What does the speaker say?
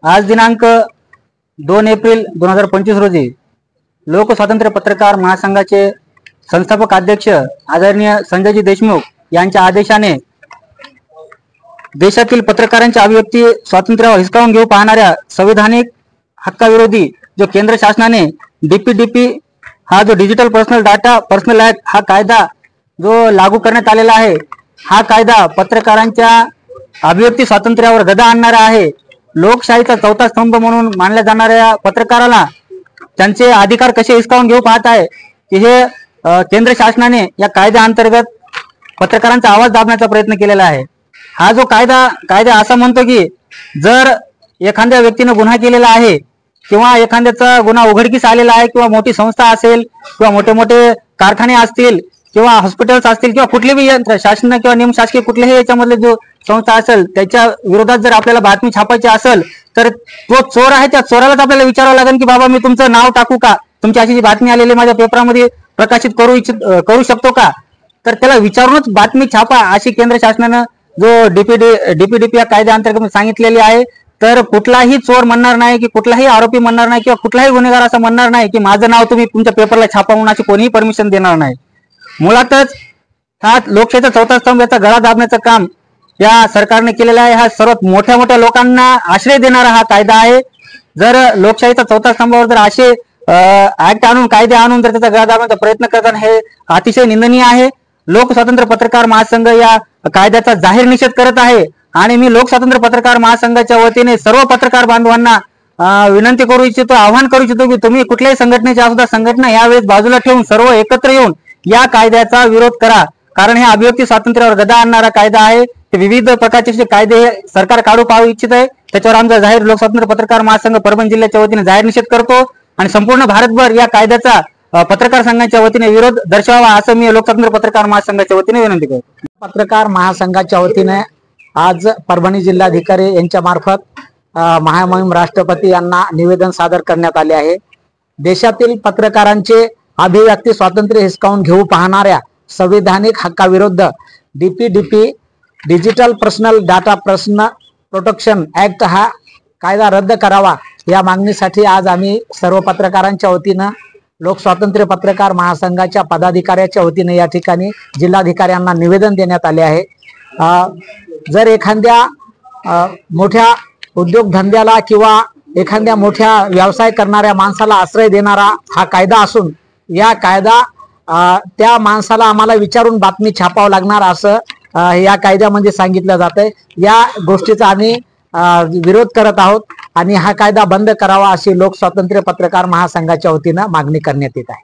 आज दिनांक 2 एप्रिल 2025 रोजी लोक स्वातंत्र्य पत्रकार महासंघाचे संस्थापक अध्यक्ष आदरणीय संजयजी देशमुख यांच्या आदेशाने देशातील पत्रकारांच्या अभिव्यक्ती स्वातंत्र्यावर हिसकावून घेऊ पाहणाऱ्या संविधानिक हक्काविरोधी जो केंद्र शासनाने डीपीडीपी हा जो digital personal data personal act हा कायदा जो लागू करण्यात आलेला आहे, हा कायदा पत्रकारांच्या अभिव्यक्ती स्वातंत्र्यावर गदा आणणारा आहे। लोकशाहीचा चौथा स्तंभ म्हणून मानल्या जाणाऱ्या पत्रकाराला त्यांचे अधिकार कसे हिसकावून घेऊ पाहत आहे की हे केंद्र शासनाने या कायद्याअंतर्गत पत्रकारांचा आवाज दाबण्याचा प्रयत्न केलेला आहे। हा जो कायदा असा म्हणतो की जर एखाद्या व्यक्तीने गुन्हा केलेला आहे किंवा एखाद्याचा गुन्हा उघडकीस आलेला आहे किंवा मोठी संस्था असेल किंवा मोठे मोठे कारखाने असतील किंवा हॉस्पिटल्स असतील किंवा कुठलेही यंत्र शासन किंवा निमशासकीय कुठलेही याच्यामधले जो संस्था असेल त्याच्या विरोधात जर आपल्याला बातमी छापायची असेल तर तो चोर आहे त्या चोरालाच आपल्याला विचारावं लागेल की बाबा मी तुमचं नाव टाकू का, तुमची अशी जी बातमी आलेली माझ्या पेपरामध्ये प्रकाशित करू शकतो का, तर त्याला विचारूनच बातमी छापा अशी केंद्र शासनानं जो डीपीडीपी या कायद्याअंतर्गत सांगितलेली आहे। तर कुठलाही चोर म्हणणार नाही की कुठलाही आरोपी म्हणणार नाही किंवा कुठलाही गुन्हेगार असं म्हणणार नाही की माझं नाव तुम्ही तुमच्या पेपरला छापा म्हणून अशी कोणीही परमिशन देणार नाही। मुळातच हा लोकशाहीचा चौथा स्तंभ याचा गळा दाबण्याचं काम या सरकारने केलेलं आहे। हा सर्वात मोठ्या लोकांना आश्रय देणारा हा कायदा आहे। जर लोकशाहीचा चौथा स्तंभावर जर असे ऍक्ट आणून कायदे आणून जर त्याचा गळा दाबण्याचा प्रयत्न करताना हे अतिशय निंदनीय आहे। लोक स्वातंत्र्य पत्रकार महासंघ या कायद्याचा जाहीर निषेध करत आहे आणि मी लोक स्वातंत्र्य पत्रकार महासंघाच्या वतीने सर्व पत्रकार बांधवांना विनंती करू इच्छितो, आवाहन करू इच्छितो की तुम्ही कुठल्याही संघटनेच्या सुद्धा संघटना यावेळेस बाजूला ठेवून सर्व एकत्र येऊन या कायद्याचा विरोध करा, कारण हे अभिव्यक्ती स्वातंत्र्यावर गदा आणणारा कायदा आहे। विविध प्रकारचे जे कायदे सरकार काढू पाहू इच्छित आहे त्याच्यावर आमचा जाहीर लोक स्वातंत्र्य पत्रकार महासंघ परभणी जिल्ह्याच्या वतीने जाहीर निषेध करतो आणि संपूर्ण भारतभर या कायद्याचा पत्रकार संघाच्या वतीने विरोध दर्शवावा असं मी लोक स्वातंत्र्य पत्रकार महासंघाच्या वतीने विनंती करतो। पत्रकार महासंघाच्या वतीने आज परभणी जिल्हाधिकारी यांच्या मार्फत महामहिम राष्ट्रपती यांना निवेदन सादर करण्यात आले आहे। देशातील पत्रकारांचे अभिव्यक्ती स्वातंत्र्य हिसकावून घेऊ पाहणाऱ्या संविधानिक हक्काविरुद्ध DPDP digital personal data protection act हा कायदा रद्द करावा या मागणीसाठी आज आम्ही सर्व पत्रकारांच्या वतीनं लोक स्वातंत्र्य पत्रकार महासंघाच्या पदाधिकाऱ्याच्या वतीने या ठिकाणी जिल्हाधिकाऱ्यांना निवेदन देण्यात आले आहे। जर एखाद्या मोठ्या उद्योगधंद्याला किंवा एखाद्या मोठ्या व्यवसाय करणाऱ्या माणसाला आश्रय देणारा हा कायदा असून या कायदा त्या माणसाला आम्हाला विचारून बातमी छापावं लागणार असं या कायद्यामध्ये सांगितलं जातंय। या गोष्टीचा आम्ही विरोध करत आहोत आणि हा कायदा बंद करावा अशी लोक स्वातंत्र्य पत्रकार महासंघाच्या वतीनं मागणी करण्यात येत आहे।